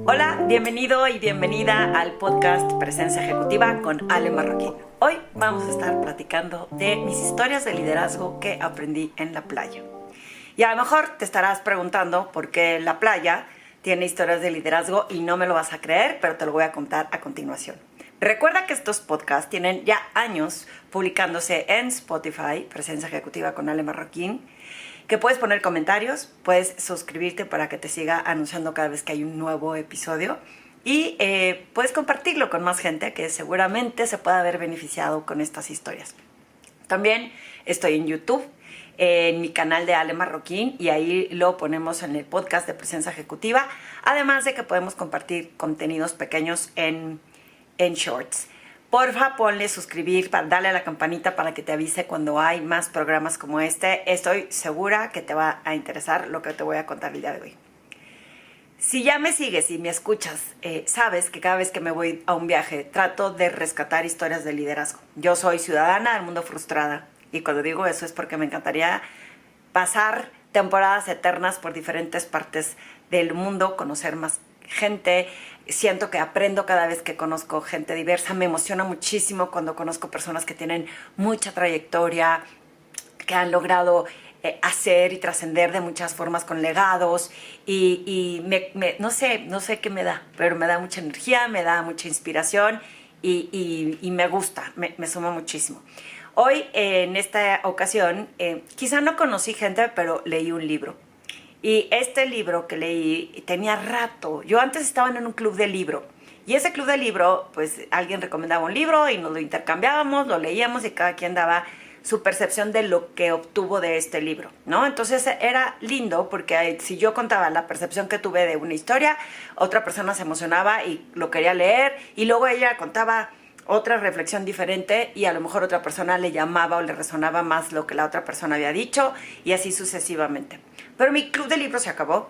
Hola, bienvenido y bienvenida al podcast Presencia Ejecutiva con Ale Marroquín. Hoy vamos a estar platicando de mis historias de liderazgo que aprendí en la playa. Y a lo mejor te estarás preguntando por qué la playa tiene historias de liderazgo y no me lo vas a creer, pero te lo voy a contar a continuación. Recuerda que estos podcasts tienen ya años publicándose en Spotify, Presencia Ejecutiva con Ale Marroquín, que puedes poner comentarios, puedes suscribirte para que te siga anunciando cada vez que hay un nuevo episodio y puedes compartirlo con más gente que seguramente se pueda haber beneficiado con estas historias. También estoy en YouTube, en mi canal de Ale Marroquín, y ahí lo ponemos en el podcast de Presencia Ejecutiva, además de que podemos compartir contenidos pequeños en Shorts. Porfa, ponle suscribir, dale a la campanita para que te avise cuando hay más programas como este. Estoy segura que te va a interesar lo que te voy a contar el día de hoy. Si ya me sigues y me escuchas, sabes que cada vez que me voy a un viaje trato de rescatar historias de liderazgo. Yo soy ciudadana del mundo frustrada, y cuando digo eso es porque me encantaría pasar temporadas eternas por diferentes partes del mundo, conocer más gente. Siento que aprendo cada vez que conozco gente diversa. Me emociona muchísimo cuando conozco personas que tienen mucha trayectoria, que han logrado hacer y trascender de muchas formas con legados, y no sé qué me da, pero me da mucha energía, me da mucha inspiración y me gusta, me suma muchísimo. Hoy, en esta ocasión, quizá no conocí gente, pero leí un libro. Y este libro que leí tenía rato. Yo antes estaba en un club de libro. Y ese club de libro, pues alguien recomendaba un libro y nos lo intercambiábamos, lo leíamos y cada quien daba su percepción de lo que obtuvo de este libro, ¿no? Entonces era lindo porque si yo contaba la percepción que tuve de una historia, otra persona se emocionaba y lo quería leer, y luego ella contaba otra reflexión diferente y a lo mejor otra persona le llamaba o le resonaba más lo que la otra persona había dicho, y así sucesivamente. Pero mi club de libros se acabó,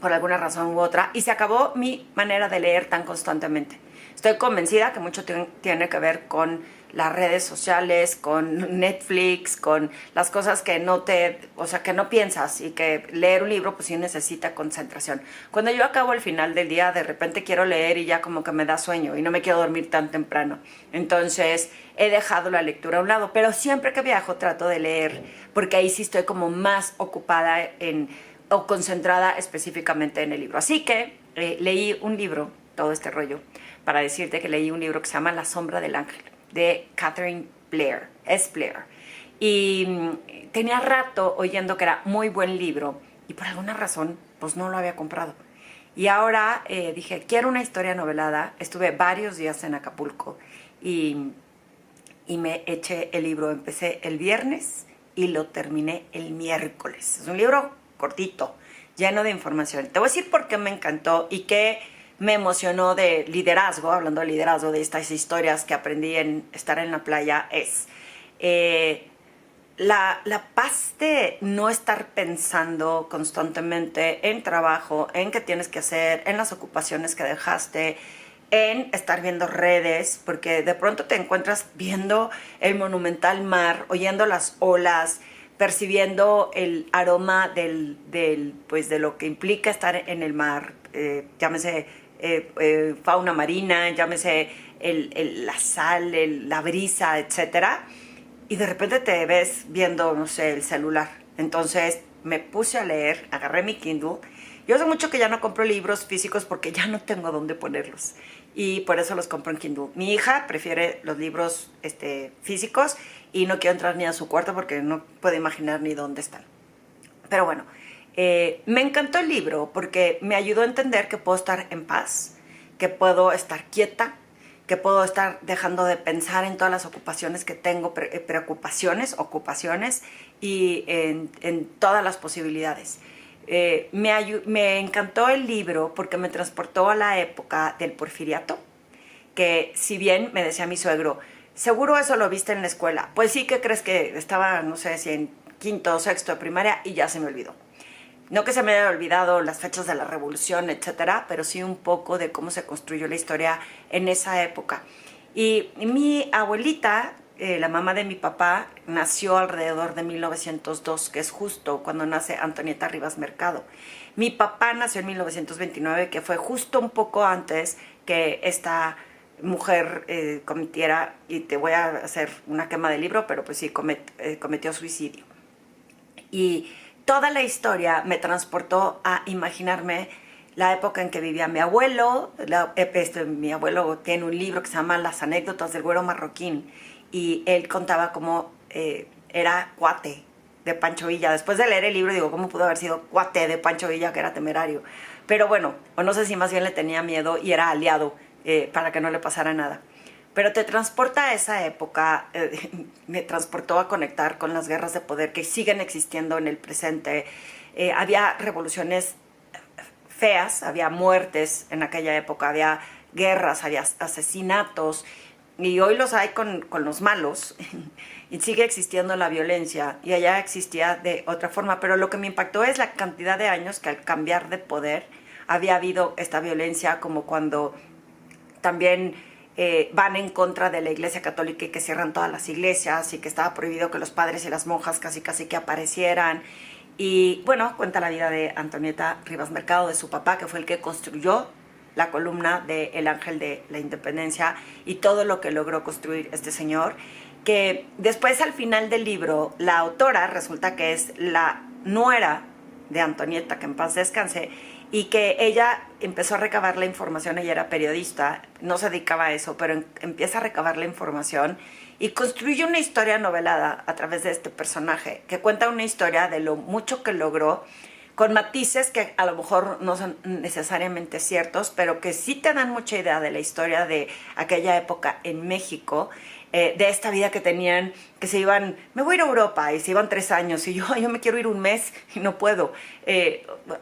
por alguna razón u otra, y se acabó mi manera de leer tan constantemente. Estoy convencida que mucho tiene que ver con las redes sociales, con Netflix, con las cosas que que no piensas, y que leer un libro pues sí necesita concentración. Cuando yo acabo el final del día, de repente quiero leer y ya como que me da sueño y no me quiero dormir tan temprano. Entonces he dejado la lectura a un lado, pero siempre que viajo trato de leer, porque ahí sí estoy como más ocupada o concentrada específicamente en el libro. Así que leí un libro, todo este rollo, para decirte que leí un libro que se llama La sombra del ángel, de Catherine Blair, Blair. Y tenía rato oyendo que era muy buen libro, y por alguna razón pues no lo había comprado. Y ahora dije, quiero una historia novelada. Estuve varios días en Acapulco y me eché el libro. Empecé el viernes y lo terminé el miércoles. Es un libro cortito, lleno de información. Te voy a decir por qué me encantó y qué me emocionó de liderazgo, hablando de liderazgo, de estas historias que aprendí en estar en la playa. Es la paz de no estar pensando constantemente en trabajo, en qué tienes que hacer, en las ocupaciones que dejaste, en estar viendo redes, porque de pronto te encuentras viendo el monumental mar, oyendo las olas, percibiendo el aroma pues de lo que implica estar en el mar, llámese fauna marina, llámese la sal, la brisa, etcétera. Y de repente te ves viendo, no sé, el celular. Entonces me puse a leer, agarré mi Kindle. Yo hace mucho que ya no compro libros físicos porque ya no tengo dónde ponerlos, y por eso los compro en Kindle. Mi hija prefiere los libros físicos, y no quiero entrar ni a su cuarto porque no puedo imaginar ni dónde están. Pero bueno, me encantó el libro porque me ayudó a entender que puedo estar en paz, que puedo estar quieta, que puedo estar dejando de pensar en todas las ocupaciones que tengo, ocupaciones, y en todas las posibilidades. Me encantó el libro porque me transportó a la época del Porfiriato, que si bien me decía mi suegro, seguro eso lo viste en la escuela. Pues sí, ¿qué crees? Que estaba, no sé si en quinto o sexto de primaria y ya se me olvidó. No que se me haya olvidado las fechas de la revolución, etcétera, pero sí un poco de cómo se construyó la historia en esa época. Y mi abuelita la mamá de mi papá, nació alrededor de 1902, que es justo cuando nace Antonieta Rivas Mercado. Mi papá nació en 1929, que fue justo un poco antes que esta mujer cometiera, y te voy a hacer una quema de libro, pero pues sí, cometió suicidio. Y toda la historia me transportó a imaginarme la época en que vivía mi abuelo. Mi abuelo tiene un libro que se llama Las anécdotas del güero marroquín, y él contaba cómo era cuate de Pancho Villa. Después de leer el libro digo, ¿cómo pudo haber sido cuate de Pancho Villa, que era temerario? Pero bueno, o no sé si más bien le tenía miedo y era aliado para que no le pasara nada. Pero te transporta a esa época, me transportó a conectar con las guerras de poder que siguen existiendo en el presente. Había revoluciones feas, había muertes en aquella época, había guerras, había asesinatos, y hoy los hay con los malos, y sigue existiendo la violencia, y allá existía de otra forma. Pero lo que me impactó es la cantidad de años que al cambiar de poder había habido esta violencia, como cuando también van en contra de la Iglesia Católica y que cierran todas las iglesias, y que estaba prohibido que los padres y las monjas casi que aparecieran. Y bueno, cuenta la vida de Antonieta Rivas Mercado, de su papá, que fue el que construyó la columna de El Ángel de la Independencia, y todo lo que logró construir este señor, que después, al final del libro, la autora resulta que es la nuera de Antonieta, que en paz descanse, y que ella empezó a recabar la información. Ella era periodista, no se dedicaba a eso, pero empieza a recabar la información y construye una historia novelada a través de este personaje, que cuenta una historia de lo mucho que logró, con matices que a lo mejor no son necesariamente ciertos, pero que sí te dan mucha idea de la historia de aquella época en México, de esta vida que tenían, que se iban, me voy a ir a Europa, y se iban 3 años, y yo me quiero ir un mes y no puedo,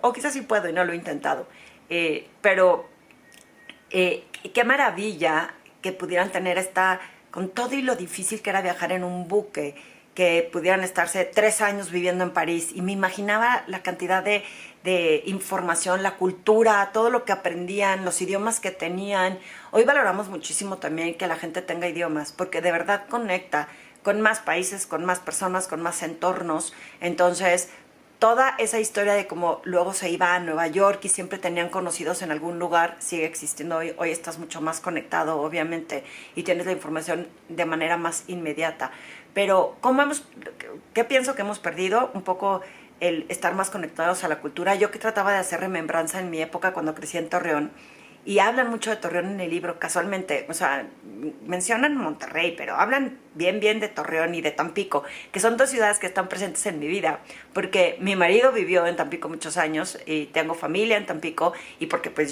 o quizás sí puedo y no lo he intentado, pero qué maravilla que pudieran tener con todo y lo difícil que era viajar en un buque, que pudieran estarse 3 años viviendo en París. Y me imaginaba la cantidad de información, la cultura, todo lo que aprendían, los idiomas que tenían. Hoy valoramos muchísimo también que la gente tenga idiomas, porque de verdad conecta con más países, con más personas, con más entornos. Entonces, toda esa historia de cómo luego se iba a Nueva York y siempre tenían conocidos en algún lugar sigue existiendo hoy. Hoy estás mucho más conectado, obviamente, y tienes la información de manera más inmediata. Pero ¿qué pienso que hemos perdido? Un poco el estar más conectados a la cultura. Yo que trataba de hacer remembranza en mi época cuando crecí en Torreón, y hablan mucho de Torreón en el libro, casualmente, o sea, mencionan Monterrey, pero hablan bien de Torreón y de Tampico, que son 2 ciudades que están presentes en mi vida, porque mi marido vivió en Tampico muchos años, y tengo familia en Tampico, y porque pues